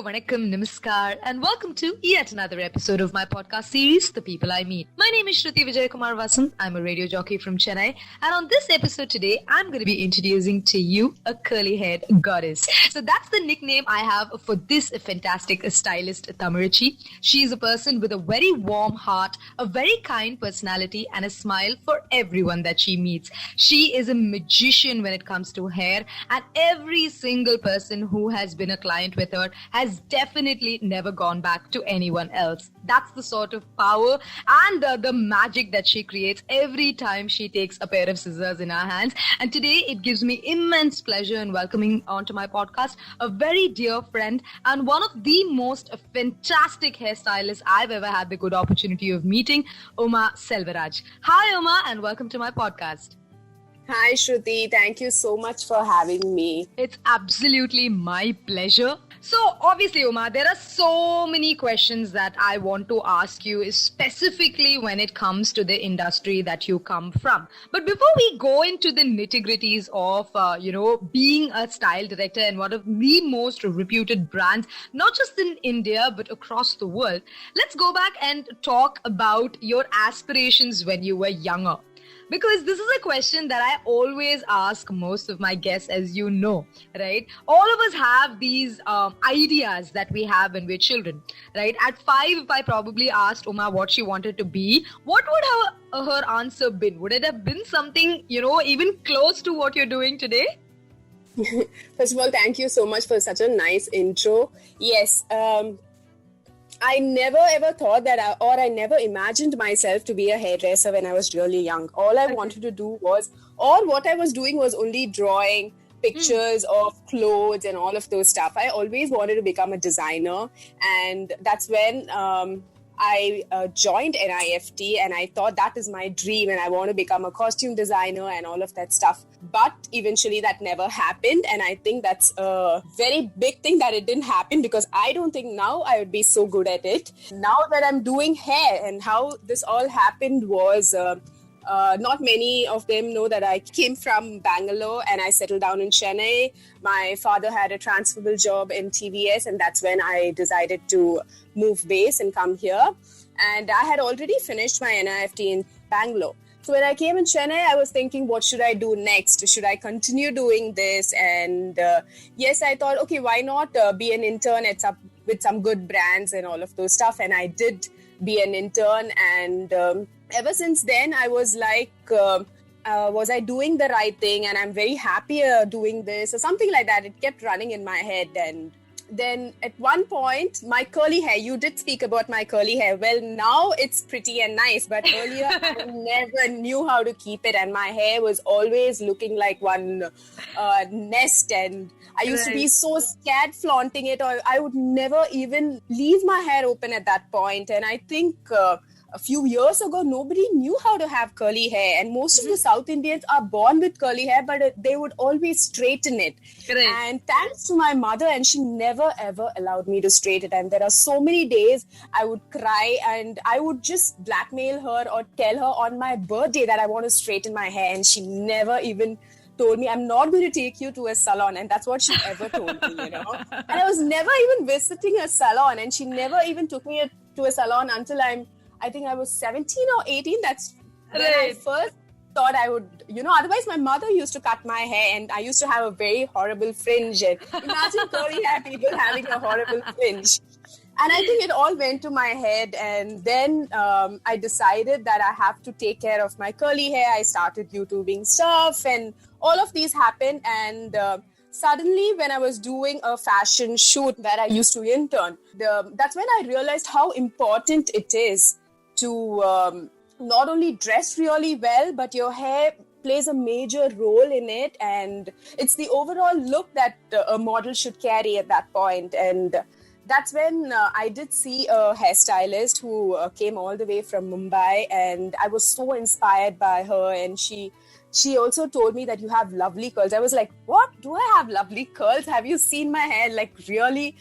Vanakkam, Namaskar, and welcome to yet another episode of my podcast series, The People I Meet. My name is Shruti Vijayakumar Vasan. I'm a radio jockey from Chennai, and on this episode today, I'm going to be introducing to you a curly-haired goddess. So that's the nickname I have for this fantastic stylist, Tamarachi. She is a person with a very warm heart, a very kind personality, and a smile for everyone that she meets. She is a magician when it comes to hair, and every single person who has been a client with her has definitely never gone back to anyone else. That's the sort of power and the magic that she creates every time she takes a pair of scissors in her hands. And today it gives me immense pleasure in welcoming onto my podcast a very dear friend and one of the most fantastic hairstylists I've ever had the good opportunity of meeting, Uma Selvaraj. Hi Uma, and welcome to my podcast. Hi Shruti, thank you so much for having me. It's absolutely my pleasure. So obviously, Uma, there are so many questions that I want to ask you, specifically when it comes to the industry that you come from. But before we go into the nitty-gritties of, being a style director and one of the most reputed brands, not just in India, but across the world, let's go back and talk about your aspirations when you were younger. Because this is a question that I always ask most of my guests, as you know, right? All of us have these ideas that we have when we're children, right? At 5, if I probably asked Uma what she wanted to be, what would her answer been? Would it have been something, even close to what you're doing today? First of all, thank you so much for such a nice intro. Yes, I never ever thought that I never imagined myself to be a hairdresser when I was really young. All I wanted to do was, or what I was doing was only drawing pictures of clothes and all of those stuff. I always wanted to become a designer, and that's when I joined NIFT, and I thought that is my dream and I want to become a costume designer and all of that stuff. But eventually that never happened, and I think that's a very big thing that it didn't happen, because I don't think now I would be so good at it. Now that I'm doing hair, and how this all happened was... not many of them know that I came from Bangalore and I settled down in Chennai. My father had a transferable job in TVS, and that's when I decided to move base and come here. And I had already finished my NIFT in Bangalore. So when I came in Chennai, I was thinking, what should I do next? Should I continue doing this? And yes, I thought, okay, why not be an intern with some good brands and all of those stuff. And I did be an intern, and ever since then, I was like, was I doing the right thing? And I'm very happy doing this, or something like that. It kept running in my head. And then at one point, my curly hair, you did speak about my curly hair. Well, now it's pretty and nice, but earlier I never knew how to keep it. And my hair was always looking like one nest. And I used to be so scared flaunting it, or I would never even leave my hair open at that point. And I think... a few years ago, nobody knew how to have curly hair, and most of the South Indians are born with curly hair, but they would always straighten it. Correct. And thanks to my mother, and she never ever allowed me to straighten it. And there are so many days I would cry, and I would just blackmail her or tell her on my birthday that I want to straighten my hair, and she never even told me, I'm not going to take you to a salon. And that's what she ever told me, And I was never even visiting a salon, and she never even took me to a salon until I think I was 17 or 18. That's when I first thought I would, otherwise my mother used to cut my hair, and I used to have a very horrible fringe. And imagine curly hair people having a horrible fringe. And I think it all went to my head. And then I decided that I have to take care of my curly hair. I started YouTubing stuff, and all of these happened. And suddenly, when I was doing a fashion shoot where I used to intern, that's when I realized how important it is to not only dress really well, but your hair plays a major role in it. And it's the overall look that a model should carry at that point. And that's when I did see a hairstylist who came all the way from Mumbai, and I was so inspired by her. And she also told me that you have lovely curls. I was like, what? Do I have lovely curls? Have you seen my hair? Like, really?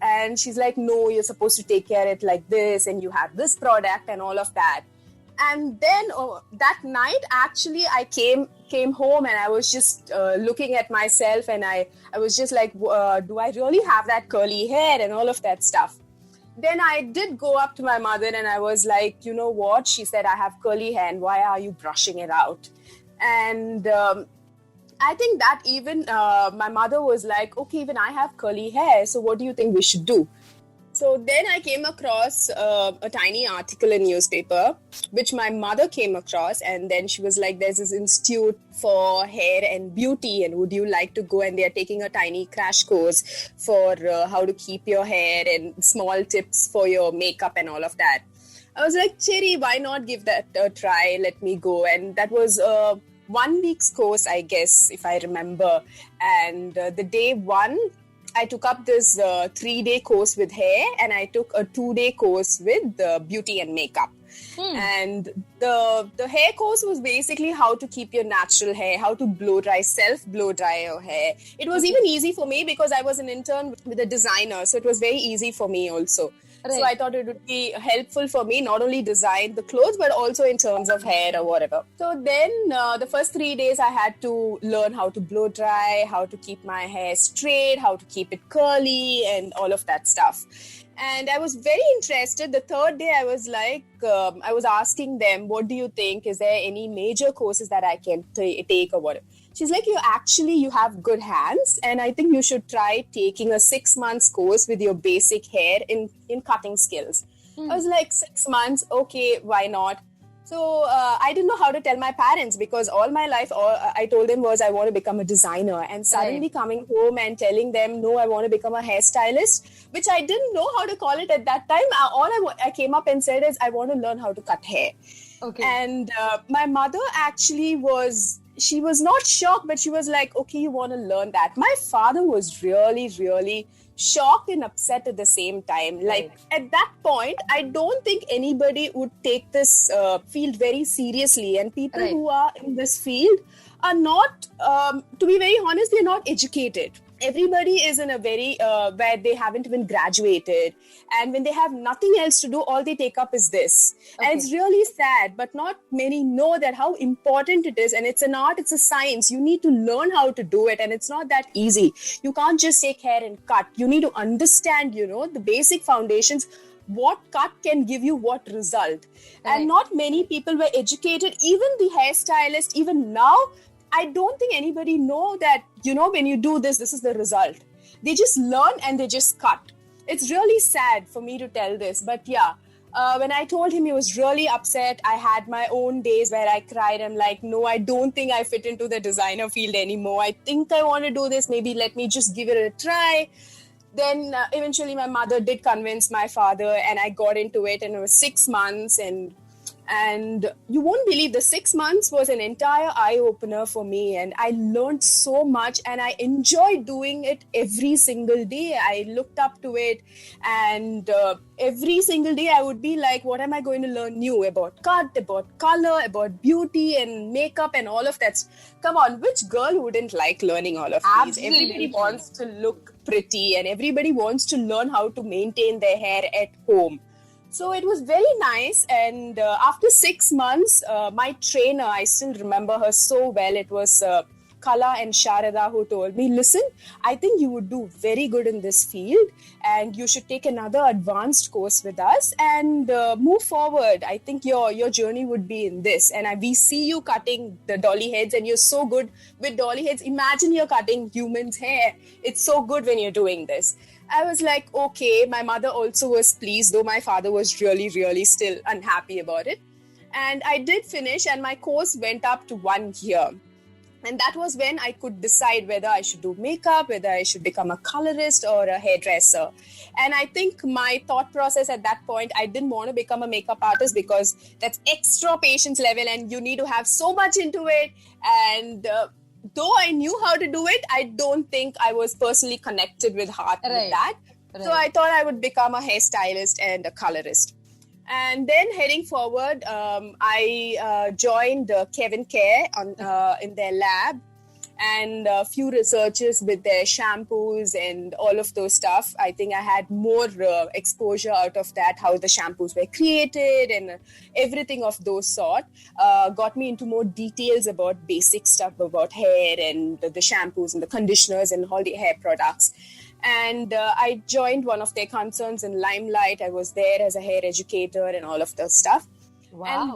And she's like, no, you're supposed to take care of it like this, and you have this product and all of that. And then that night, actually, I came home and I was just looking at myself, and I was just like, do I really have that curly hair and all of that stuff? Then I did go up to my mother and I was like, you know what? She said, I have curly hair, and why are you brushing it out? And I think that even my mother was like, okay, even I have curly hair, so what do you think we should do? So then I came across a tiny article in newspaper, which my mother came across, and then she was like, there's this institute for hair and beauty, and would you like to go? And they're taking a tiny crash course for how to keep your hair and small tips for your makeup and all of that. I was like, Cherry, why not give that a try? Let me go. And that was 1 week's course, I guess, if I remember. And the day one, I took up this 3-day course with hair, and I took a 2-day course with beauty and makeup. And the hair course was basically how to keep your natural hair, how to self-blow dry your hair. It was even easy for me because I was an intern with a designer, so it was very easy for me also. Right. So I thought it would be helpful for me, not only design the clothes, but also in terms of hair or whatever. So then the first 3 days I had to learn how to blow dry, how to keep my hair straight, how to keep it curly, and all of that stuff. And I was very interested. The third day I was like, I was asking them, what do you think? Is there any major courses that I can take or whatever? She's like, you have good hands, and I think you should try taking a 6 months course with your basic hair in cutting skills. I was like, 6 months, okay, why not? So I didn't know how to tell my parents, because all my life, all I told them was I want to become a designer, and suddenly coming home and telling them, no, I want to become a hairstylist, which I didn't know how to call it at that time. I came up and said is I want to learn how to cut hair. Okay. And my mother actually she was not shocked, but she was like, okay, you want to learn that. My father was really, really shocked and upset at the same time. Like at that point, I don't think anybody would take this field very seriously. And people who are in this field are not, to be very honest, they're not educated. Everybody is in a very, where they haven't even graduated. And when they have nothing else to do, all they take up is this. Okay. And it's really sad, but not many know that how important it is. And it's an art, it's a science. You need to learn how to do it. And it's not that easy. You can't just take hair and cut. You need to understand, the basic foundations. What cut can give you what result. Right. And not many people were educated. Even the hairstylist, even now, I don't think anybody know that, when you do this is the result. They just learn and they just cut. It's really sad for me to tell this, but yeah, when I told him, he was really upset. I had my own days where I cried. I'm like, no, I don't think I fit into the designer field anymore. I think I want to do this. Maybe let me just give it a try. Then eventually my mother did convince my father, and I got into it, and it was 6 months, and you won't believe the 6 months was an entire eye-opener for me, and I learned so much, and I enjoyed doing it every single day. I looked up to it, and every single day I would be like, what am I going to learn new about cut, about color, about beauty and makeup and all of that? Come on, which girl wouldn't like learning all of these? Everybody wants to look pretty, and everybody wants to learn how to maintain their hair at home. So it was very nice, and after 6 months, my trainer, I still remember her so well. It was Kala and Sharada who told me, listen, I think you would do very good in this field, and you should take another advanced course with us and move forward. I think your journey would be in this, and we see you cutting the dolly heads, and you're so good with dolly heads. Imagine you're cutting humans' hair. It's so good when you're doing this. I was like, okay. My mother also was pleased, though my father was really, really still unhappy about it. And I did finish, and my course went up to 1 year. And that was when I could decide whether I should do makeup, whether I should become a colorist or a hairdresser. And I think my thought process at that point, I didn't want to become a makeup artist because that's extra patience level and you need to have so much into it. And though I knew how to do it, I don't think I was personally connected with heart with that. Right. So I thought I would become a hairstylist and a colorist. And then heading forward, I joined Kevin Care in their lab. and a few researchers with their shampoos and all of those stuff. I think I had more exposure out of that, how the shampoos were created and everything of those sort. Got me into more details about basic stuff about hair and the shampoos and the conditioners and all the hair products. And I joined one of their concerns in Limelight. I was there as a hair educator and all of those stuff. Wow.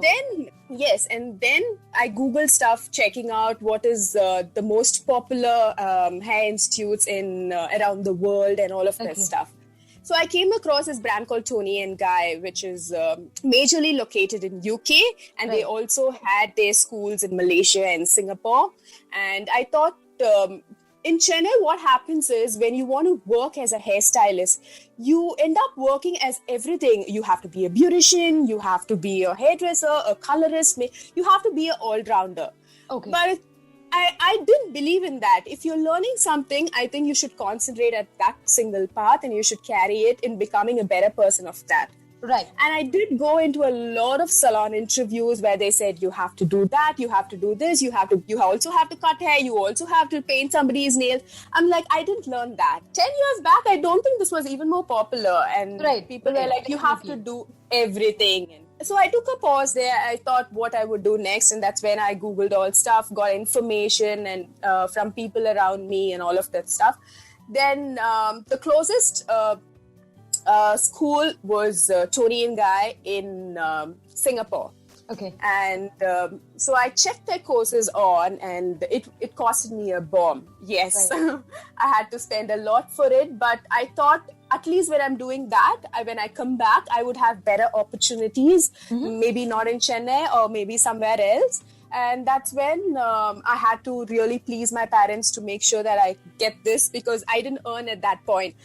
And then I Googled stuff, checking out what is the most popular hair institutes in around the world and all of that stuff. So I came across this brand called Toni & Guy, which is majorly located in UK, and they also had their schools in Malaysia and Singapore. And I thought, in Chennai, what happens is when you want to work as a hairstylist, you end up working as everything. You have to be a beautician, you have to be a hairdresser, a colorist, you have to be an all-rounder. Okay. But I didn't believe in that. If you're learning something, I think you should concentrate at that single path and you should carry it in becoming a better person of that. Right. And I did go into a lot of salon interviews where they said, you have to do that, you have to do this, you also have to cut hair, you also have to paint somebody's nails. I'm like, I didn't learn that. 10 years back, I don't think this was even more popular. And people were like, you have to do everything. So I took a pause there. I thought what I would do next. And that's when I Googled all stuff, got information and from people around me and all of that stuff. Then the closest school was Toni & Guy in Singapore. Okay. And so I checked their courses on, and it costed me a bomb. Yes. Right. I had to spend a lot for it, but I thought at least when I'm doing that, when I come back, I would have better opportunities, maybe not in Chennai or maybe somewhere else. And that's when I had to really please my parents to make sure that I get this, because I didn't earn at that point.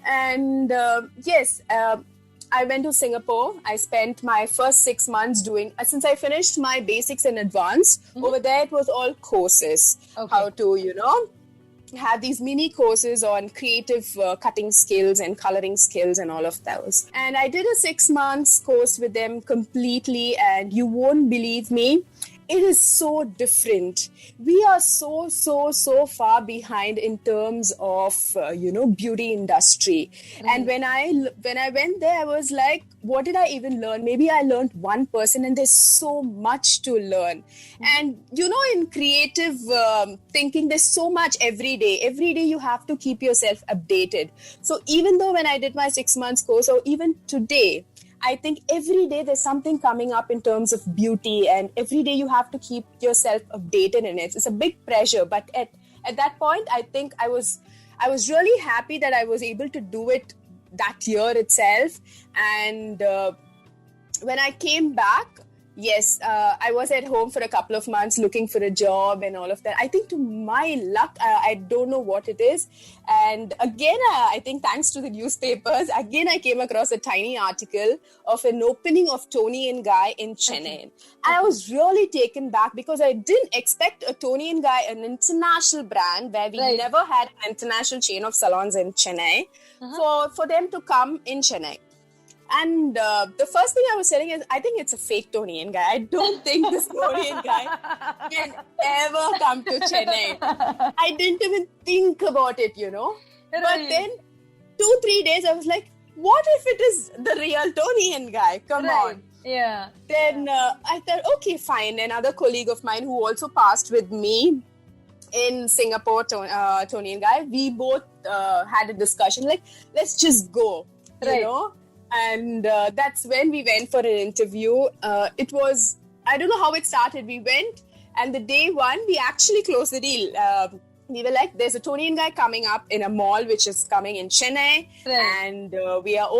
And I went to Singapore. I spent my first 6 months doing, since I finished my basics and advanced, over there it was all courses. Okay. How to, have these mini courses on creative cutting skills and coloring skills and all of those. And I did a 6 months course with them completely, and you won't believe me, it is so different. We are so far behind in terms of, beauty industry. Mm. And when I went there, I was like, what did I even learn? Maybe I learned 1%, and there's so much to learn. And, in creative thinking, there's so much every day. Every day you have to keep yourself updated. So even though when I did my 6 months course, or even today, I think every day there's something coming up in terms of beauty, and every day you have to keep yourself updated in it. It's a big pressure, but at that point, I think I was really happy that I was able to do it that year itself. And when I came back, yes, I was at home for a couple of months looking for a job and all of that. I think to my luck, I don't know what it is. And again, I think thanks to the newspapers, again, I came across a tiny article of an opening of Toni & Guy in Chennai. And I was really taken back, because I didn't expect a Toni & Guy, an international brand where we never had an international chain of salons in Chennai, for them to come in Chennai. And the first thing I was saying is, I think it's a fake Toni & Guy. I don't think this Toni & Guy can ever come to Chennai. I didn't even think about it, But then 2-3 days, I was like, what if it is the real Toni & Guy? Come on. Yeah. Then I thought, okay, fine. Another colleague of mine who also passed with me in Singapore, Toni & Guy, we both had a discussion, like, let's just go, you know? And that's when we went for an interview. It was, I don't know how it started. We went, and the day one, we actually closed the deal. We were like, there's a Toni & Guy coming up in a mall, which is coming in Chennai. And we are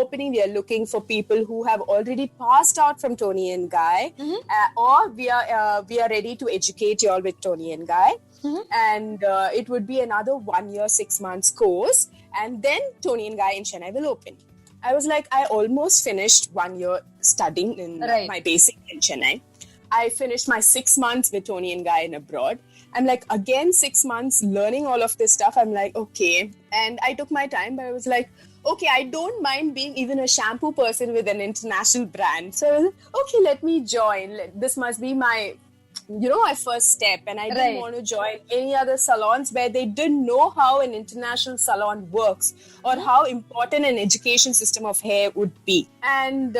looking for people who have already passed out from Toni & Guy. Or we are ready to educate you all with Toni & Guy. And it would be another 1 year, 6 months course. And then Toni & Guy in Chennai will open. I was like, I almost finished 1 year studying in my basic in Chennai. I finished my 6 months with Toni & Guy in abroad. I'm like, again, 6 months learning all of this stuff. I'm like, okay. And I took my time, but I was like, okay, I don't mind being even a shampoo person with an international brand. So I was like, okay, let me join. This must be my my first step, and I didn't want to join any other salons where they didn't know how an international salon works or how important an education system of hair would be. And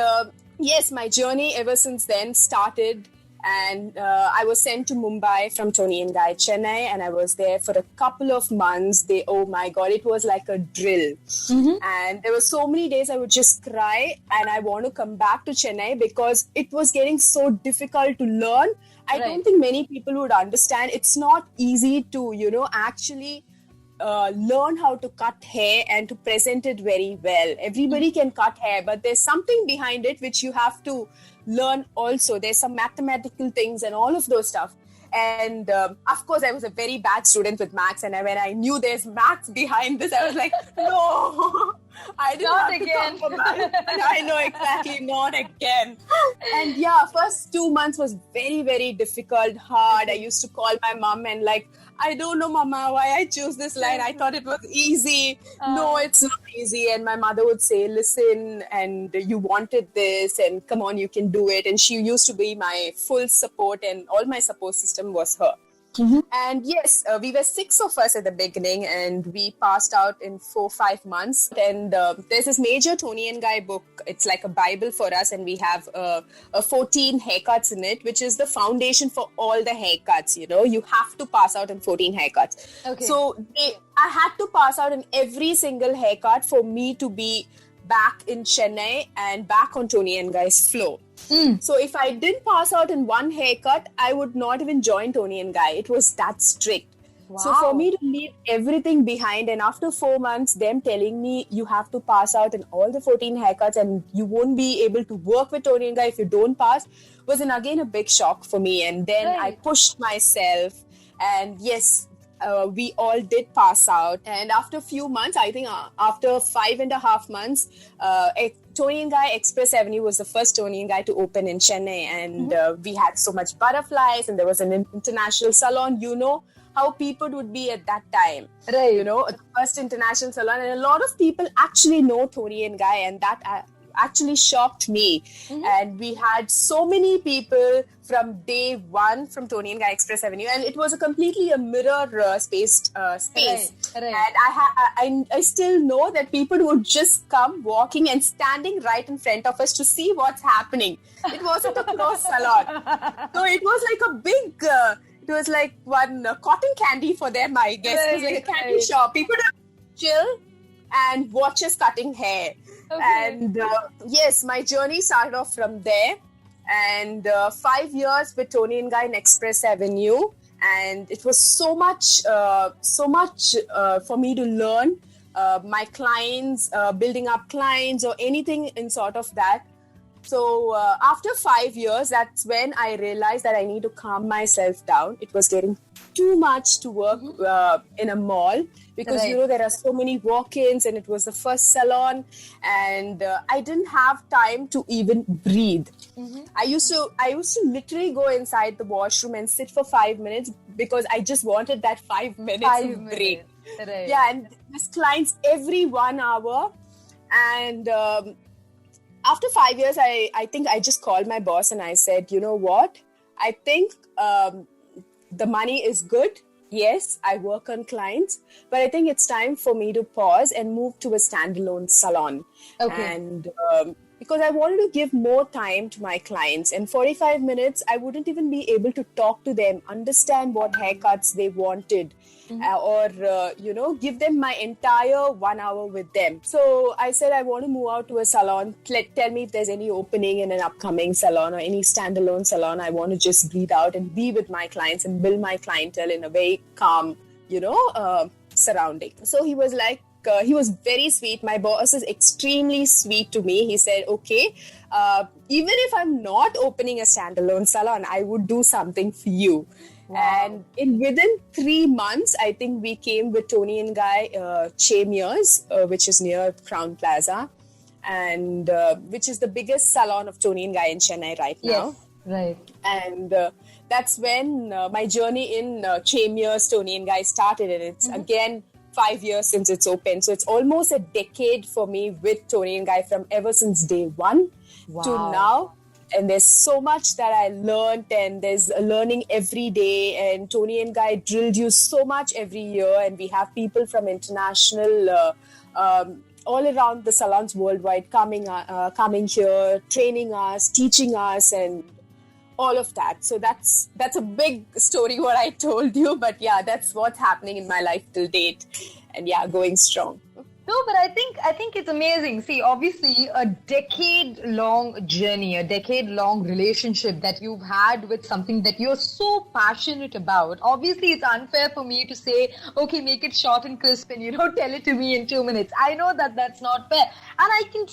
yes, my journey ever since then started. And I was sent to Mumbai from Toni & Guy, Chennai, and I was there for a couple of months. Oh my God, it was like a drill. And there were so many days I would just cry and I want to come back to Chennai because it was getting so difficult to learn. I don't think many people would understand. It's not easy to, actually learn how to cut hair and to present it very well. Everybody can cut hair, but there's something behind it which you have to learn also. There's some mathematical things and all of those stuff. And of course, I was a very bad student with maths. And when I knew there's maths behind this, I was like, no, I didn't not have again. to come for maths. I know exactly, not again. And yeah, first 2 months was very, very difficult, hard. I used to call my mom and like, I don't know, Mama, why I chose this line. I thought it was easy. No, it's not easy. And my mother would say, listen, and you wanted this, and come on, you can do it. And she used to be my full support, and all my support system was her. And yes, we were 6 of us at the beginning, and we passed out in 4-5 months. And there's this major Toni & Guy book. It's like a Bible for us, and we have 14 haircuts in it, which is the foundation for all the haircuts. You have to pass out in 14 haircuts. Okay. So I had to pass out in every single haircut for me to be back in Chennai and back on Toni & Guy's floor. So if I didn't pass out in one haircut, I would not even join Toni & Guy. It was that strict. Wow. So for me to leave everything behind, and after 4 months, them telling me you have to pass out in all the 14 haircuts and you won't be able to work with Toni & Guy if you don't pass, was again a big shock for me. And then I pushed myself, and yes, we all did pass out. And after a few months, I think after 5.5 months, Toni & Guy Express Avenue was the first Toni & Guy to open in Chennai. And we had so much butterflies, and there was an international salon. How people would be at that time. Right. The first international salon. And a lot of people actually know Toni & Guy, and that actually shocked me. And we had so many people from day one from Toni & Guy Express Avenue, and it was a mirror spaced space. Right. And I still know that people would just come walking and standing right in front of us to see what's happening. It wasn't a closed salon. So it was like a big... it was like one cotton candy for them, I guess. It was like a candy shop. People would chill and watch us cutting hair. Okay. And yes, my journey started off from there. And 5 years with Toni & Guy in Express Avenue. And it was so much for me to learn. My clients, building up clients or anything in sort of that. So after 5 years, that's when I realized that I need to calm myself down. It was getting too much to work in a mall because, there are so many walk-ins, and it was the first salon, and I didn't have time to even breathe. I used to literally go inside the washroom and sit for 5 minutes because I just wanted that 5 minutes break. Right. Yeah, and there's clients every 1 hour, and after 5 years, I think I just called my boss and I said, you know what? I think the money is good. Yes, I work on clients, but I think it's time for me to pause and move to a standalone salon. Okay. And because I wanted to give more time to my clients, and 45 minutes, I wouldn't even be able to talk to them, understand what haircuts they wanted, or give them my entire 1 hour with them. So I said, I want to move out to a salon. Tell me if there's any opening in an upcoming salon or any standalone salon. I want to just breathe out and be with my clients and build my clientele in a very calm, surrounding. So he was like, he was very sweet. My boss is extremely sweet to me. He said, okay, even if I'm not opening a standalone salon, I would do something for you. Wow. And within 3 months, I think we came with Toni & Guy Chemiers, which is near Crown Plaza, and which is the biggest salon of Toni & Guy in Chennai right now. Yes, right. And that's when my journey in Chemiers, Toni & Guy started, and it's again 5 years since it's open. So it's almost a decade for me with Toni & Guy, from ever since day one to now. And there's so much that I learned, and there's learning every day. And Tony and Guy drilled you so much every year, and we have people from international, all around the salons worldwide coming here, training us, teaching us, and all of that. So that's a big story what I told you, but yeah, that's what's happening in my life till date, and yeah, going strong. No, but I think it's amazing. See, obviously, a decade-long journey, a decade-long relationship that you've had with something that you're so passionate about. Obviously, it's unfair for me to say, okay, make it short and crisp and, tell it to me in 2 minutes. I know that that's not fair. And I can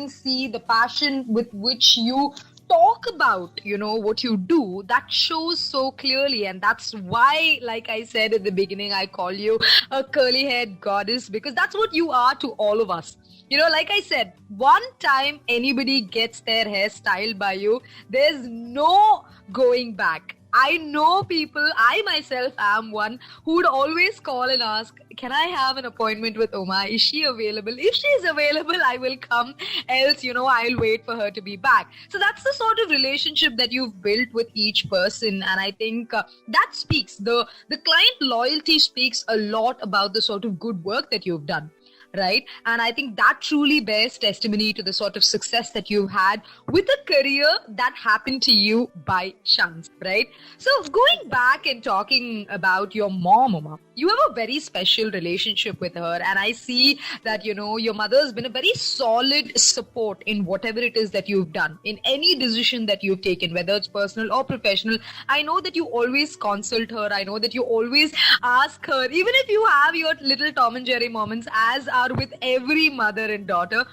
see the passion with which you talk about, what you do. That shows so clearly, and that's why, like I said at the beginning, I call you a curly-haired goddess, because that's what you are to all of us. Like I said, one time anybody gets their hair styled by you, there's no going back. I know people, I myself am one who would always call and ask, can I have an appointment with Uma? Is she available? If she is available, I will come. Else, I'll wait for her to be back. So that's the sort of relationship that you've built with each person. And I think that speaks, the client loyalty speaks a lot about the sort of good work that you've done. Right? And I think that truly bears testimony to the sort of success that you've had with a career that happened to you by chance, right? So going back and talking about your mom, Uma, you have a very special relationship with her. And I see that, your mother has been a very solid support in whatever it is that you've done, in any decision that you've taken, whether it's personal or professional. I know that you always consult her. I know that you always ask her, even if you have your little Tom and Jerry moments, as are with every mother and daughter.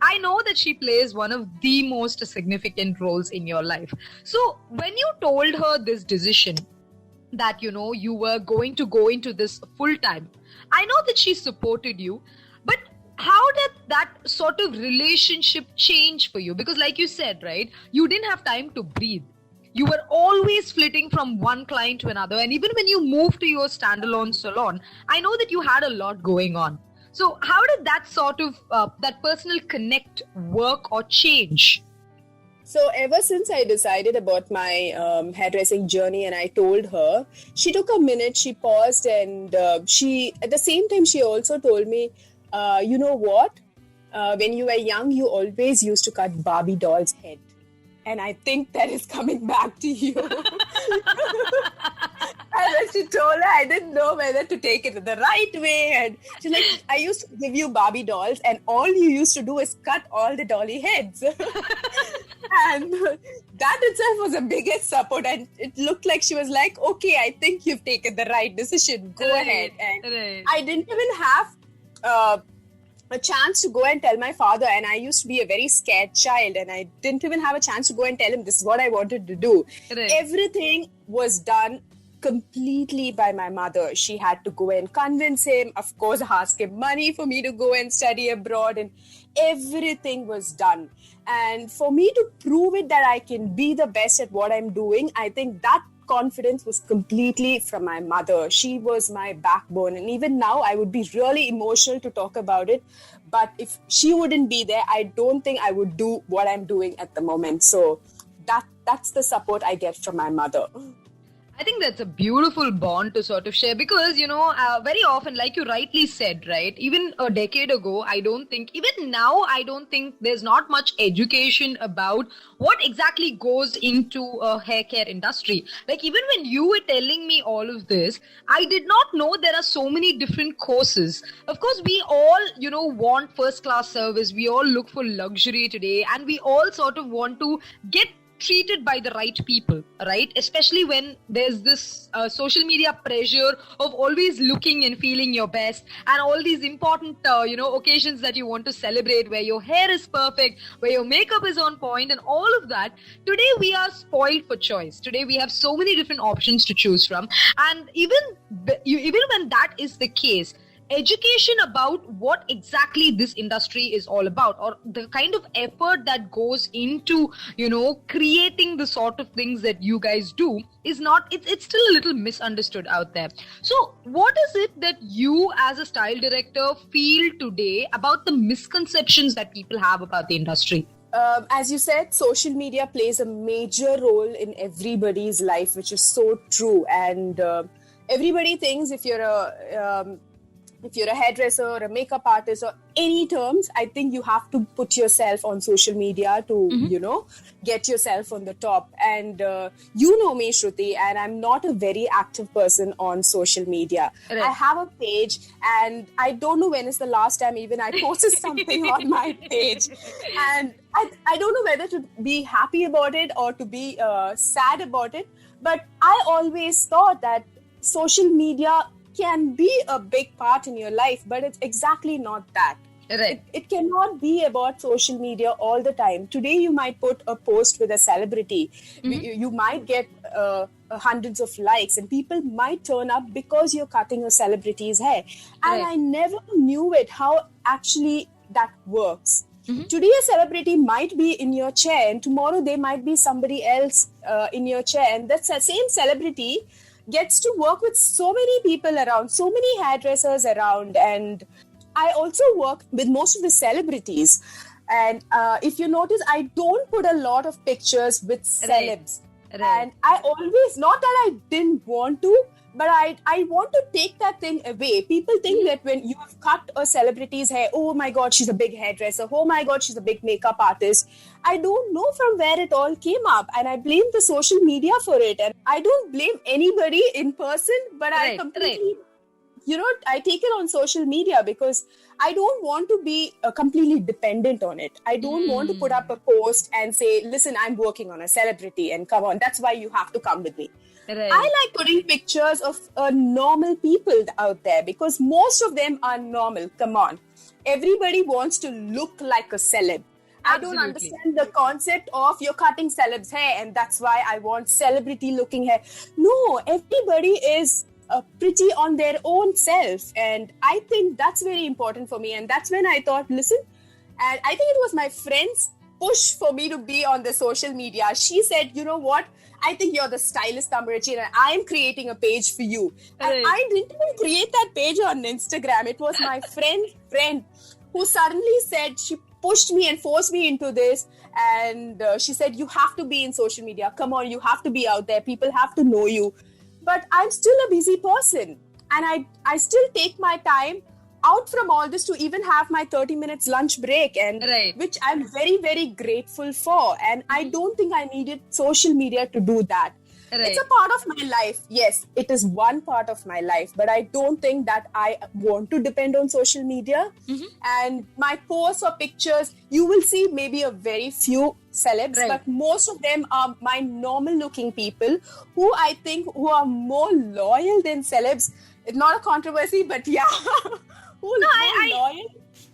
I know that she plays one of the most significant roles in your life. So when you told her this decision that, you were going to go into this full time, I know that she supported you, but how did that sort of relationship change for you? Because like you said, right, you didn't have time to breathe. You were always flitting from one client to another. And even when you moved to your standalone salon, I know that you had a lot going on. So how did that sort of, that personal connect work or change? So ever since I decided about my hairdressing journey and I told her, she took a minute, she paused, and she, at the same time, she also told me, you know what? When you were young, you always used to cut Barbie doll's head. And I think that is coming back to you. And when she told her, I didn't know whether to take it the right way. And she's like, I used to give you Barbie dolls and all you used to do is cut all the dolly heads. And that itself was the biggest support. And it looked like she was like, okay, I think you've taken the right decision. Go ahead. And I didn't even have a chance to go and tell my father, and I used to be a very scared child, and I didn't even have a chance to go and tell him this is what I wanted to do. Right. Everything was done completely by my mother. She had to go and convince him, of course, ask him money for me to go and study abroad, and everything was done. And for me to prove it that I can be the best at what I'm doing, I think that confidence was completely from my mother. She was my backbone, and even now I would be really emotional to talk about it, but if she wouldn't be there, I don't think I would do what I'm doing at the moment. So that's the support I get from my mother. I think that's a beautiful bond to sort of share because, very often, like you rightly said, right, even a decade ago, even now, I don't think there's not much education about what exactly goes into a hair care industry. Like even when you were telling me all of this, I did not know there are so many different courses. Of course, we all, want first class service. We all look for luxury today, and we all sort of want to get treated by the right people, right? Especially when there's this social media pressure of always looking and feeling your best, and all these important, occasions that you want to celebrate where your hair is perfect, where your makeup is on point and all of that. Today we are spoiled for choice. Today we have so many different options to choose from. And even when that is the case, education about what exactly this industry is all about, or the kind of effort that goes into, creating the sort of things that you guys do is not, it's still a little misunderstood out there. So what is it that you as a style director feel today about the misconceptions that people have about the industry? as you said, social media plays a major role in everybody's life, which is so true. And everybody thinks if you're a hairdresser or a makeup artist or any terms, I think you have to put yourself on social media to, get yourself on the top. And you know me, Shruti, and I'm not a very active person on social media. Right. I have a page, and I don't know when is the last time even I posted something on my page. And I don't know whether to be happy about it or to be sad about it. But I always thought that social media can be a big part in your life, but it's exactly not that. Right. It cannot be about social media all the time. Today, you might put a post with a celebrity. You might get hundreds of likes, and people might turn up because you're cutting a celebrity's hair. And I never knew how actually that works. Today, a celebrity might be in your chair, and tomorrow they might be somebody else in your chair. And that same celebrity gets to work with so many people around, so many hairdressers around. And I also work with most of the celebrities. And if you notice, I don't put a lot of pictures with celebs. Right. And I always, not that I didn't want to, but I want to take that thing away. People think that when you have cut a celebrity's hair, oh my God, she's a big hairdresser. Oh my God, she's a big makeup artist. I don't know from where it all came up. And I blame the social media for it. And I don't blame anybody in person, but I completely, I take it on social media because I don't want to be completely dependent on it. I don't want to put up a post and say, listen, I'm working on a celebrity and come on, that's why you have to come with me. Right. I like putting pictures of normal people out there because most of them are normal. Come on. Everybody wants to look like a celeb. Absolutely. I don't understand the concept of you're cutting celebs' hair and that's why I want celebrity looking hair. No, everybody is pretty on their own self. And I think that's very important for me. And that's when I thought, listen, and I think it was my friend's push for me to be on the social media. She said, you know what? I think you're the stylist number 18 and I am creating a page for you. Right. And I didn't even create that page on Instagram. It was my friend who suddenly said, she pushed me and forced me into this. And she said, you have to be in social media. Come on, you have to be out there. People have to know you. But I'm still a busy person. And I still take my time out from all this to even have my 30 minutes lunch break, and which I'm very, very grateful for. And I don't think I needed social media to do that. Right. It's a part of my life. Yes, it is one part of my life, but I don't think that I want to depend on social media. And my posts or pictures, you will see maybe a very few celebs, but most of them are my normal looking people who I think who are more loyal than celebs. It's not a controversy, but yeah.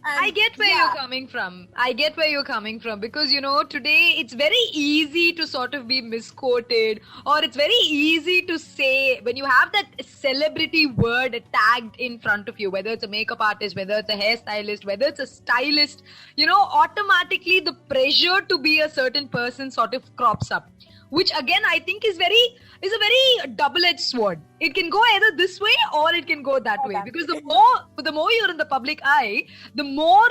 I get where you're coming from. I get where you're coming from because, today it's very easy to sort of be misquoted, or it's very easy to say when you have that celebrity word tagged in front of you, whether it's a makeup artist, whether it's a hairstylist, whether it's a stylist, automatically the pressure to be a certain person sort of crops up. Which again I think is a very double-edged sword. It can go either this way or it can go that way. Because the more you're in the public eye, the more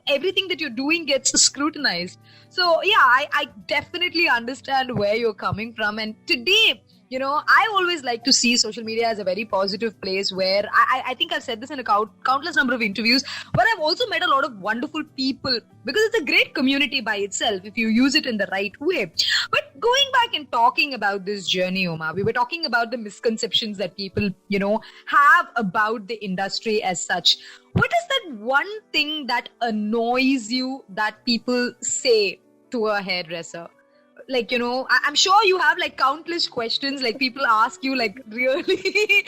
everything that you're doing gets scrutinized. So yeah, I definitely understand where you're coming from. And today, I always like to see social media as a very positive place where I think I've said this in a countless number of interviews, where I've also met a lot of wonderful people because it's a great community by itself if you use it in the right way. But going back and talking about this journey, Uma, we were talking about the misconceptions that people, have about the industry as such. What is that one thing that annoys you that people say to a hairdresser? Like, I'm sure you have like countless questions, like people ask you like really,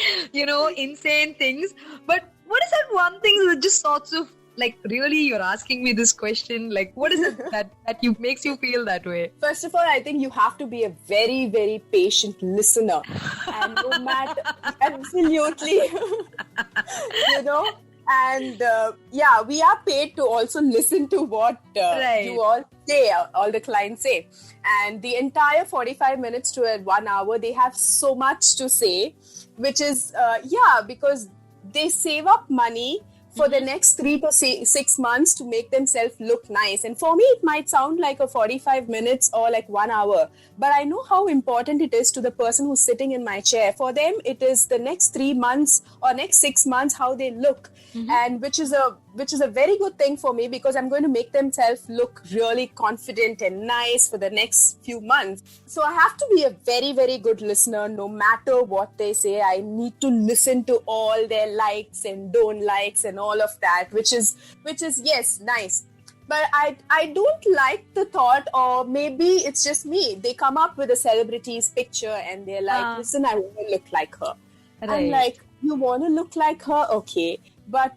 insane things. But what is that one thing that just sorts of like, really, you're asking me this question? Like, what is it that makes you feel that way? First of all, I think you have to be a very, very patient listener. And no matter, absolutely, And we are paid to also listen to what you all say, all the clients say. And the entire 45 minutes to 1 hour, they have so much to say, which is, because they save up money for the next 3 to 6 months to make themselves look nice. And for me, it might sound like a 45 minutes or like 1 hour, but I know how important it is to the person who's sitting in my chair. For them, it is the next 3 months or next 6 months how they look, and which is a very good thing for me, because I'm going to make themselves look really confident and nice for the next few months. So I have to be a very, very good listener. No matter what they say, I need to listen to all their likes and don't likes and all of that, which is yes, nice. But I don't like the thought, or maybe it's just me. They come up with a celebrity's picture and they're like, listen, I want to look like her. Right. I'm like, you want to look like her? Okay. But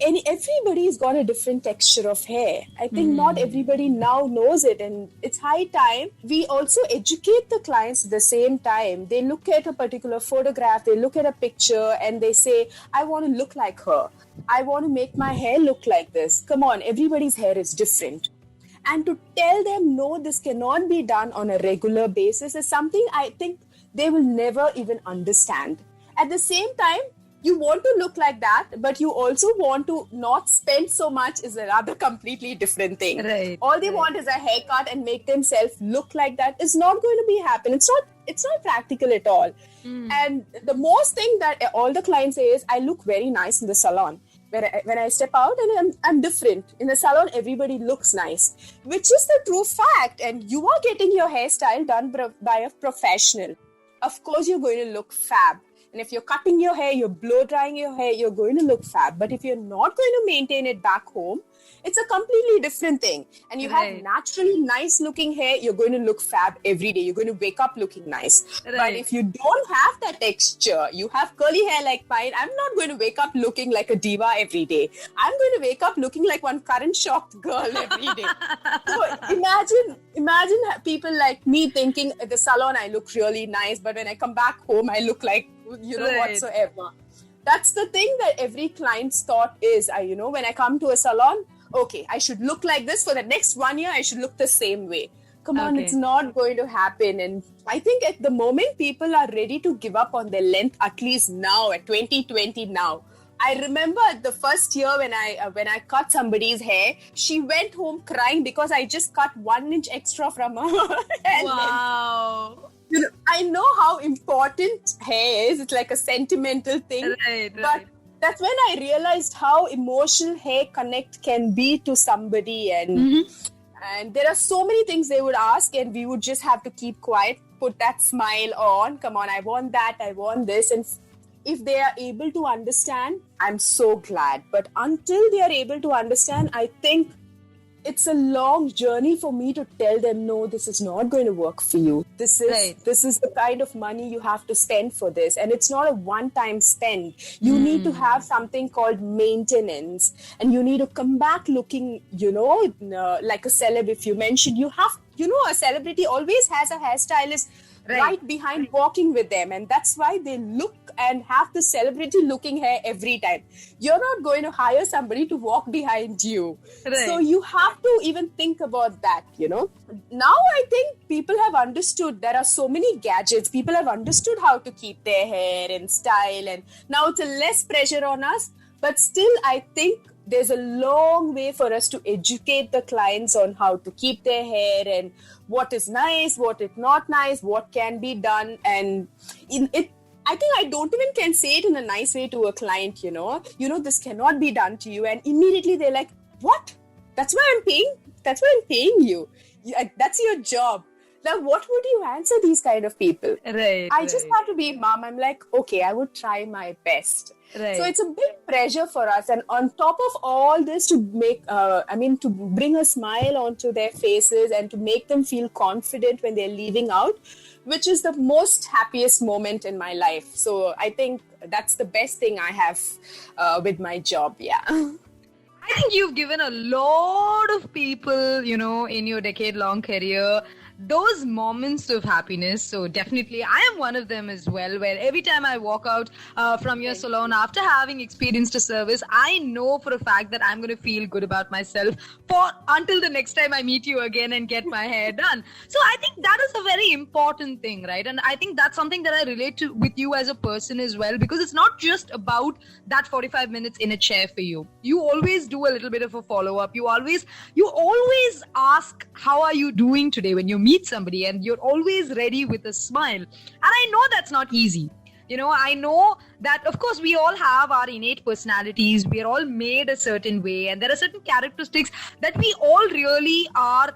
everybody's got a different texture of hair. I think not everybody now knows it, and it's high time we also educate the clients at the same time. They look at a particular photograph, they look at a picture, and they say, I want to look like her. I want to make my hair look like this. Come on, everybody's hair is different. And to tell them, no, this cannot be done on a regular basis is something I think they will never even understand. At the same time, you want to look like that, but you also want to not spend so much is another completely different thing. Right. All they want is a haircut and make themselves look like that. It's not going to be happen. It's not practical at all. And the most thing that all the clients say is, I look very nice in the salon. When I step out and I'm different. In the salon, everybody looks nice, which is the true fact. And you are getting your hairstyle done by a professional. Of course, you're going to look fab. And if you're cutting your hair, you're blow drying your hair, you're going to look fab. But if you're not going to maintain it back home, it's a completely different thing. And you have naturally nice looking hair, you're going to look fab every day. You're going to wake up looking nice. But if you don't have that texture, you have curly hair like mine, I'm not going to wake up looking like a diva every day. I'm going to wake up looking like one current shocked girl every day. So imagine people like me thinking at the salon I look really nice, but when I come back home, I look like, whatsoever. That's the thing that every client's thought is, when I come to a salon, okay, I should look like this for the next 1 year, I should look the same way. Come on, it's not going to happen. And I think at the moment, people are ready to give up on their length, at least now, at 2020 now. I remember the first year when I cut somebody's hair, she went home crying because I just cut 1 inch extra from her hair. Wow. I know how important hair is. It's like a sentimental thing. But that's when I realized how emotional hair connect can be to somebody. And there are so many things they would ask, and we would just have to keep quiet, put that smile on. Come on, I want that, I want this. And if they are able to understand, I'm so glad. But until they are able to understand, I think it's a long journey for me to tell them, no, this is not going to work for you. This is the kind of money you have to spend for this. And it's not a one-time spend. You need to have something called maintenance. And you need to come back looking, like a celeb. If you mentioned, a celebrity always has a hairstylist right behind walking with them. And that's why they look and have the celebrity looking hair every time. You're not going to hire somebody to walk behind you. So you have to even think about that, Now I think people have understood there are so many gadgets. People have understood how to keep their hair and style. And now it's a less pressure on us. But still, I think there's a long way for us to educate the clients on how to keep their hair and what is nice, what is not nice, what can be done. And I think I don't even can say it in a nice way to a client, this cannot be done to you. And immediately they're like, what? That's why I'm paying you. That's your job. Now, what would you answer these kind of people? I just have to be mom. I'm like, okay, I would try my best. So it's a big pressure for us. And on top of all this, to to bring a smile onto their faces and to make them feel confident when they're leaving out, which is the most happiest moment in my life. So I think that's the best thing I have with my job. Yeah. I think you've given a lot of people, in your decade-long career, those moments of happiness. So definitely I am one of them as well, where every time I walk out from your salon after having experienced a service, I know for a fact that I'm going to feel good about myself for until the next time I meet you again and get my hair done. So I think that is a very important thing, right? And I think that's something that I relate to with you as a person as well, because it's not just about that 45 minutes in a chair for you. You always do a little bit of a follow-up. You always ask, how are you doing today, when you meet somebody, and you're always ready with a smile. And I know that's not easy. I know that, of course, we all have our innate personalities. We are all made a certain way, and there are certain characteristics that we all really are,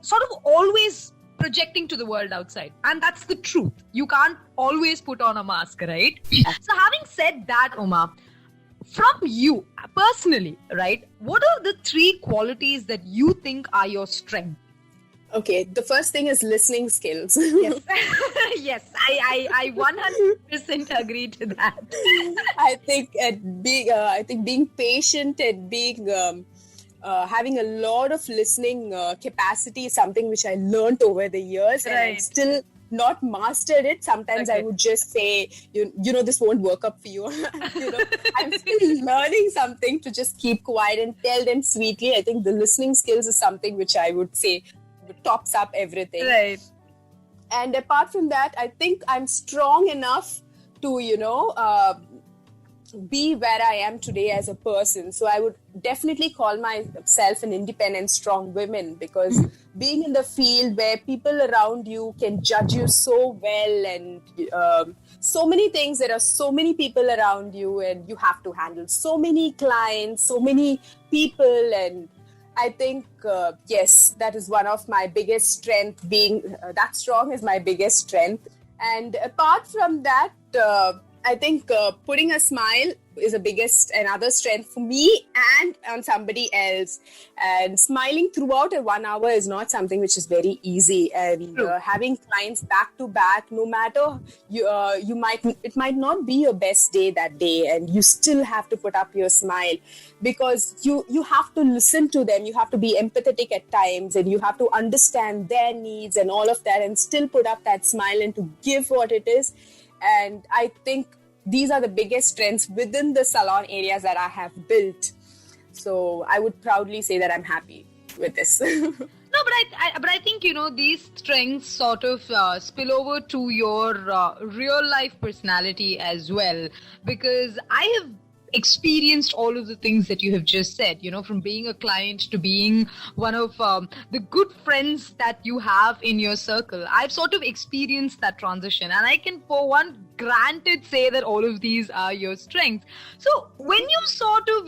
sort of always projecting to the world outside. And that's the truth. You can't always put on a mask, right? So having said that, Uma, from you personally, right, what are the 3 qualities that you think are your strength? Okay, the first thing is listening skills. Yes, yes, I 100% agree to that. I think being patient and being having a lot of listening capacity is something which I learned over the years, and I still not mastered it. Sometimes I would just say, this won't work up for you. I'm still learning something to just keep quiet and tell them sweetly. I think the listening skills is something which I would say tops up everything. Right. And apart from that, I think I'm strong enough to, be where I am today as a person. So I would definitely call myself an independent, strong woman, because being in the field where people around you can judge you so well, and so many things, there are so many people around you, and you have to handle so many clients, so many people. And I think, yes, that is one of my biggest strengths. Being that strong is my biggest strength. And apart from that, I think putting a smile is another strength for me and on somebody else. And smiling throughout a 1 hour is not something which is very easy. And having clients back to back, no matter it might not be your best day that day, and you still have to put up your smile, because you have to listen to them. You have to be empathetic at times, and you have to understand their needs and all of that, and still put up that smile and to give what it is. And I think these are the biggest strengths within the salon areas that I have built. So I would proudly say that I'm happy with this. No, but I think, these strengths sort of spill over to your real life personality as well, because I have experienced all of the things that you have just said, from being a client to being one of the good friends that you have in your circle. I've sort of experienced that transition, and I can for one granted say that all of these are your strengths. So when you sort of,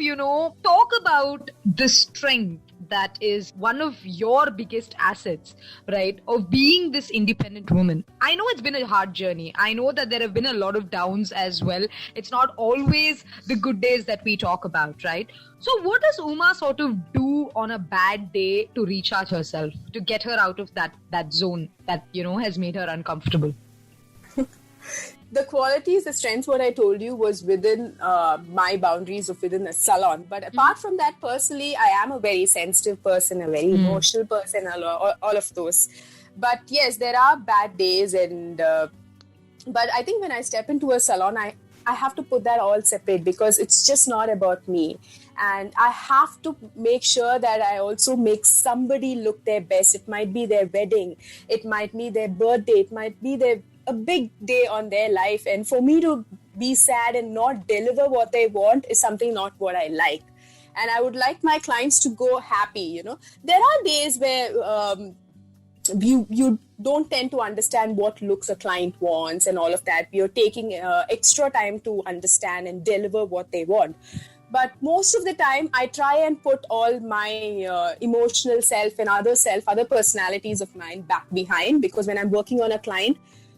talk about the strength that is one of your biggest assets, right, of being this independent woman. I know it's been a hard journey. I know that there have been a lot of downs as well. It's not always the good days that we talk about, right? So what does Uma sort of do on a bad day to recharge herself, to get her out of that zone that, has made her uncomfortable? The qualities, the strengths, what I told you was within my boundaries of within the salon. But apart from that, personally, I am a very sensitive person, a very emotional person, all of those. But yes, there are bad days. But I think when I step into a salon, I have to put that all separate, because it's just not about me. And I have to make sure that I also make somebody look their best. It might be their wedding. It might be their birthday. It might be a big day on their life, and for me to be sad and not deliver what they want is something not what I like. And I would like my clients to go happy. There are days where you don't tend to understand what looks a client wants and all of that. You're taking extra time to understand and deliver what they want. But most of the time, I try and put all my emotional self and other personalities of mine back behind, because when I'm working on a client,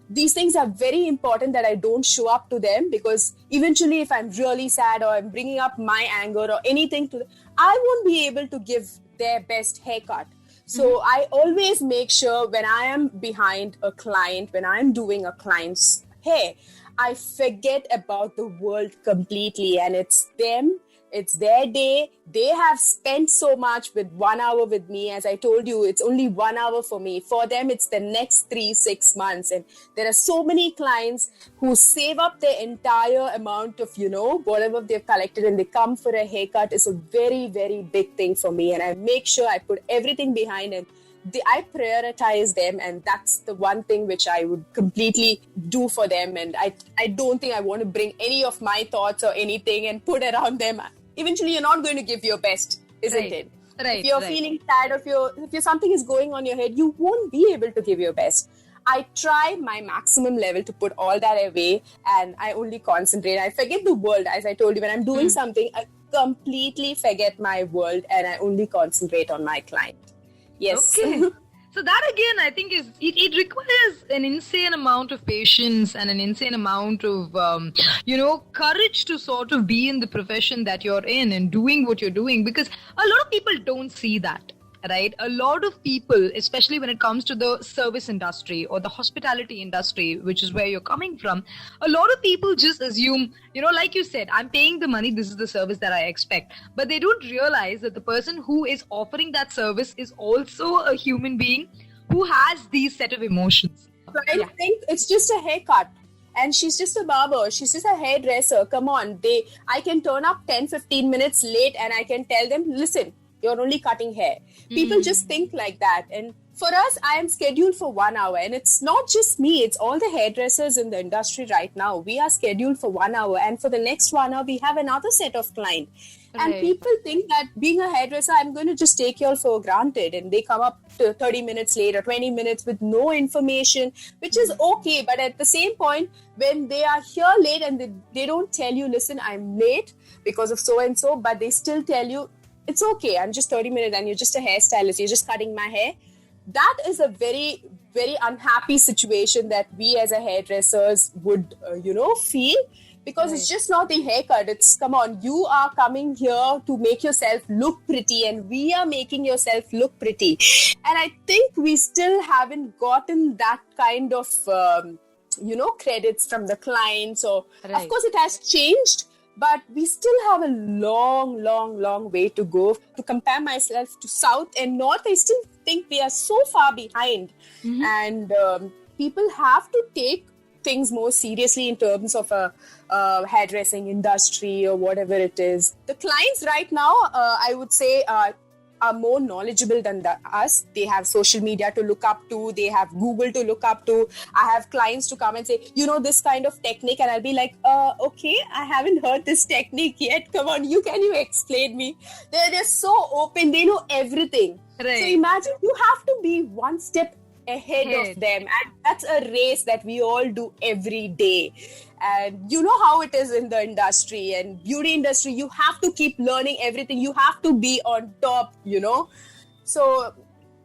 these things are very important that I don't show up to them, because eventually if I'm really sad or I'm bringing up my anger or anything to them, I won't be able to give their best haircut. So I always make sure when I am behind a client, when I'm doing a client's hair, I forget about the world completely, and it's them, It's their day. They have spent so much with 1 hour with me. As I told you, it's only 1 hour for me. For them, it's the next 3-6 months. And there are so many clients who save up their entire amount of, whatever they've collected, and they come for a haircut. Is a very, very big thing for me. And I make sure I put everything behind it. I prioritize them, and that's the one thing which I would completely do for them. And I don't think I want to bring any of my thoughts or anything and put around them. Eventually, you're not going to give your best, isn't it? Right. If you're feeling sad, if something is going on your head, you won't be able to give your best. I try my maximum level to put all that away, and I only concentrate. I forget the world, as I told you. When I'm doing something, I completely forget my world, and I only concentrate on my client. Yes. Okay. So that again, I think it requires an insane amount of patience and an insane amount of, courage to sort of be in the profession that you're in and doing what you're doing, because a lot of people don't see that. Right? A lot of people, especially when it comes to the service industry or the hospitality industry, which is where you're coming from, a lot of people just assume, like you said, I'm paying the money, this is the service that I expect. But they don't realize that the person who is offering that service is also a human being who has these set of emotions. I think it's just a haircut. And she's just a barber. She's just a hairdresser. Come on. I can turn up 10-15 minutes late and I can tell them, listen, you're only cutting hair. People just think like that. And for us, I am scheduled for 1 hour. And it's not just me. It's all the hairdressers in the industry right now. We are scheduled for 1 hour. And for the next 1 hour, we have another set of client. Right. And people think that being a hairdresser, I'm going to just take you all for granted. And they come up to 30 minutes late or 20 minutes with no information, which is okay. But at the same point, when they are here late and they don't tell you, listen, I'm late because of so and so, but they still tell you, it's okay, I'm just 30 minutes and you're just a hairstylist, you're just cutting my hair. That is a very, very unhappy situation that we as a hairdressers would, feel. Because It's just not the haircut. It's, come on, you are coming here to make yourself look pretty and we are making yourself look pretty. And I think we still haven't gotten that kind of, credits from the client. So, Of course, it has changed. But we still have a long, long, long way to go. To compare myself to South and North, I still think we are so far behind. And people have to take things more seriously in terms of a hairdressing industry or whatever it is. The clients right now, I would say, are more knowledgeable than us. They have social media to look up to. They have Google to look up to. I have clients to come and say, this kind of technique. And I'll be like, okay, I haven't heard this technique yet. Come on, can you explain me? They're so open. They know everything. Right. So imagine you have to be one step ahead of them. And that's a race that we all do every day. And you know how it is in the industry and beauty industry. You have to keep learning everything. You have to be on top, So,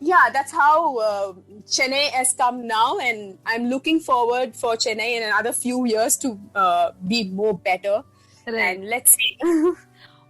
that's how Chennai has come now. And I'm looking forward for Chennai in another few years to be more better. Right. And let's see.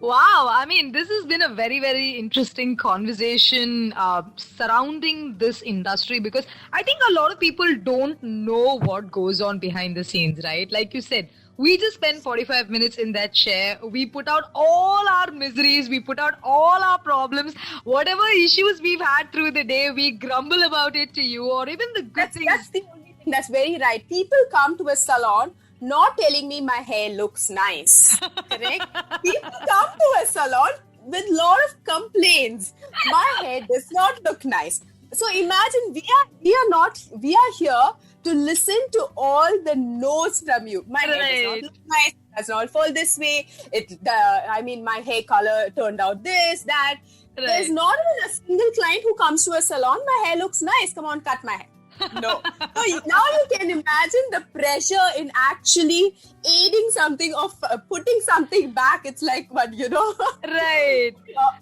Wow. I mean, this has been a very, very interesting conversation surrounding this industry, because I think a lot of people don't know what goes on behind the scenes, right? Like you said, we just spend 45 minutes in that chair. We put out all our miseries. We put out all our problems. Whatever issues we've had through the day, we grumble about it to you, or even the good things. That's the only thing. That's very right. People come to a salon not telling me my hair looks nice. Correct? People come to a salon with a lot of complaints. My hair does not look nice. So imagine we are here to listen to all the no's from you. My hair does not look nice. It does not fall this way. My hair color turned out this, that. Right. There's not even a single client who comes to a salon. My hair looks nice. Come on, cut my hair. No. So now you can imagine the pressure in actually aiding something of putting something back. It's like, what, Right.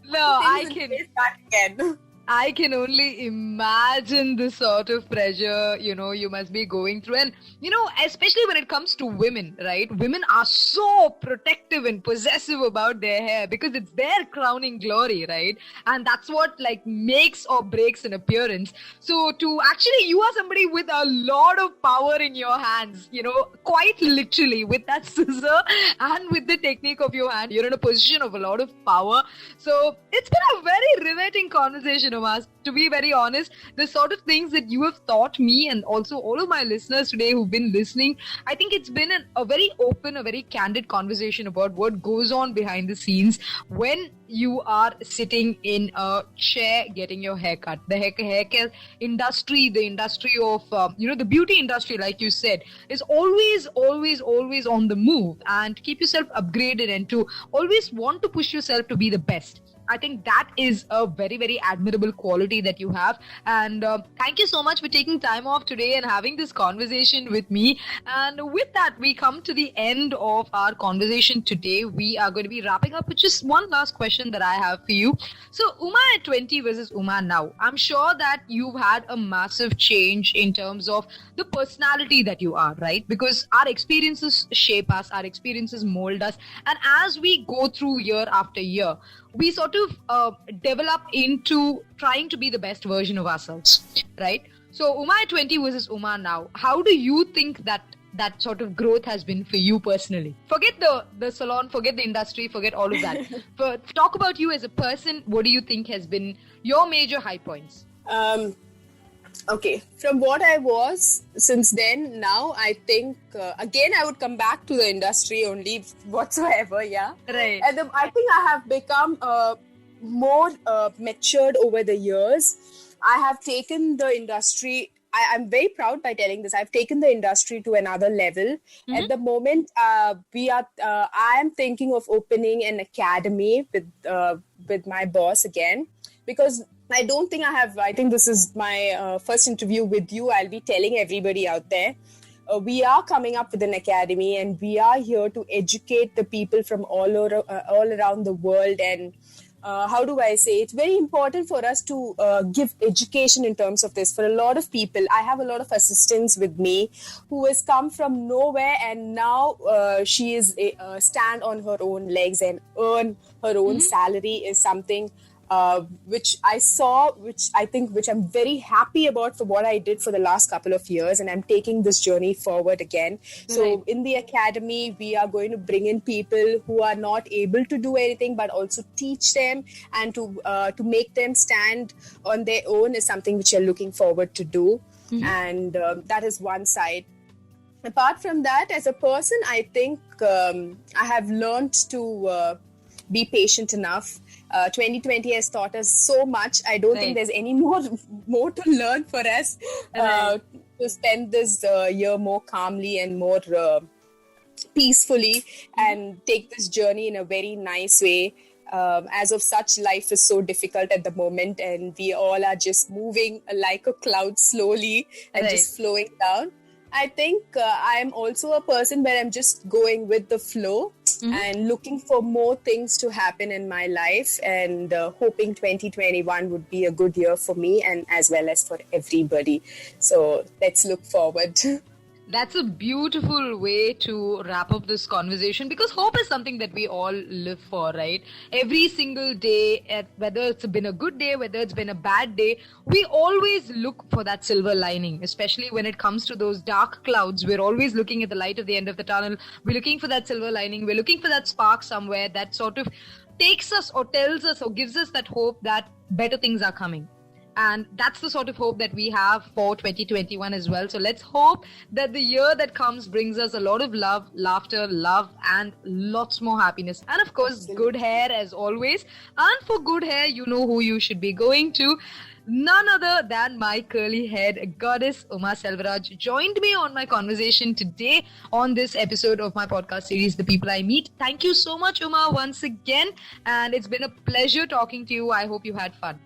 No, I can. I can only imagine the sort of pressure, you must be going through. And, especially when it comes to women, right? Women are so protective and possessive about their hair because it's their crowning glory, right? And that's what makes or breaks an appearance. So you are somebody with a lot of power in your hands, quite literally with that scissor and with the technique of your hand. You're in a position of a lot of power. So it's been a very riveting conversation, Uma. To be very honest, the sort of things that you have taught me and also all of my listeners today who've been listening, I think it's been a very open, a very candid conversation about what goes on behind the scenes when you are sitting in a chair getting your hair cut. The hair industry, the industry of, the beauty industry, like you said, is always on the move, and keep yourself upgraded and to always want to push yourself to be the best. I think that is a very, very admirable quality that you have. And thank you so much for taking time off today and having this conversation with me. And with that, we come to the end of our conversation today. We are going to be wrapping up with just one last question that I have for you. So Uma at 20 versus Uma now. I'm sure that you've had a massive change in terms of the personality that you are, right? Because our experiences shape us, our experiences mold us. And as we go through year after year, we sort of develop into trying to be the best version of ourselves, right? So Uma at 20 versus Uma now. How do you think that sort of growth has been for you personally? Forget the salon, forget the industry, forget all of that. But talk about you as a person. What do you think has been your major high points? Okay, from what I was since then, now I think, again, I would come back to the industry only whatsoever, yeah. Right. And I think I have become more matured over the years. I have taken the industry, I'm very proud by telling this, I've taken the industry to another level. Mm-hmm. At the moment, I am thinking of opening an academy with my boss again, because I don't think I think this is my first interview with you. I'll be telling everybody out there. We are coming up with an academy, and we are here to educate the people from all around the world. And how do I say? It's very important for us to give education in terms of this. For a lot of people, I have a lot of assistants with me who has come from nowhere, and now she is stand on her own legs and earn her own salary is something which I saw, which I'm very happy about for what I did for the last couple of years, and I'm taking this journey forward again. Right. So in the academy, we are going to bring in people who are not able to do anything, but also teach them, and to make them stand on their own is something which you're looking forward to do. Mm-hmm. And that is one side. Apart from that, as a person, I think I have learned to be patient enough. 2020 has taught us so much. I don't think there's any more to learn for us to spend this year more calmly and more peacefully, and take this journey in a very nice way. As of such, life is so difficult at the moment, and we all are just moving like a cloud slowly and just flowing down. I think I'm also a person where I'm just going with the flow and looking for more things to happen in my life, and hoping 2021 would be a good year for me and as well as for everybody. So let's look forward. That's a beautiful way to wrap up this conversation, because hope is something that we all live for, right? Every single day, whether it's been a good day, whether it's been a bad day, we always look for that silver lining, especially when it comes to those dark clouds. We're always looking at the light at the end of the tunnel. We're looking for that silver lining. We're looking for that spark somewhere that sort of takes us or tells us or gives us that hope that better things are coming. And that's the sort of hope that we have for 2021 as well. So let's hope that the year that comes brings us a lot of love, laughter, love, and lots more happiness. And of course, good hair as always. And for good hair, you know who you should be going to. None other than my curly-haired goddess, Uma Selvaraj, joined me on my conversation today on this episode of my podcast series, The People I Meet. Thank you so much, Uma, once again. And it's been a pleasure talking to you. I hope you had fun.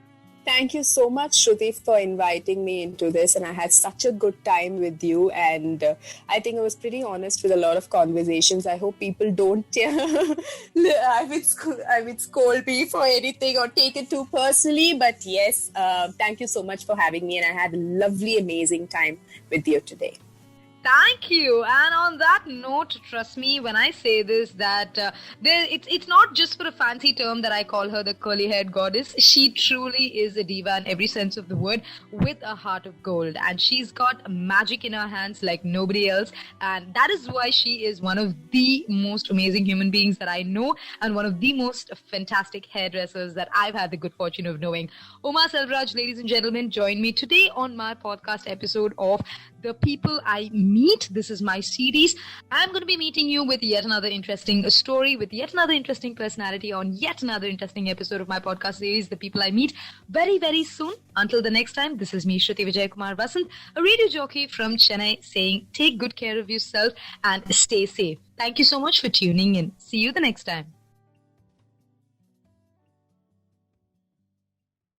Thank you so much, Shruti, for inviting me into this. And I had such a good time with you. And I think I was pretty honest with a lot of conversations. I hope people don't I would scold me for anything or take it too personally. But yes, thank you so much for having me. And I had a lovely, amazing time with you today. Thank you. And on that note, trust me when I say this, that it's not just for a fancy term that I call her the curly-haired goddess. She truly is a diva in every sense of the word, with a heart of gold. And she's got magic in her hands like nobody else. And that is why she is one of the most amazing human beings that I know, and one of the most fantastic hairdressers that I've had the good fortune of knowing. Uma Selvaraj, ladies and gentlemen, join me today on my podcast episode of The People I Meet. This is my series. I'm going to be meeting you with yet another interesting story, with yet another interesting personality on yet another interesting episode of my podcast series, The People I Meet, very, very soon. Until the next time, this is me, Shruti Vijayakumar Vasant, a radio jockey from Chennai, saying take good care of yourself and stay safe. Thank you so much for tuning in. See you the next time.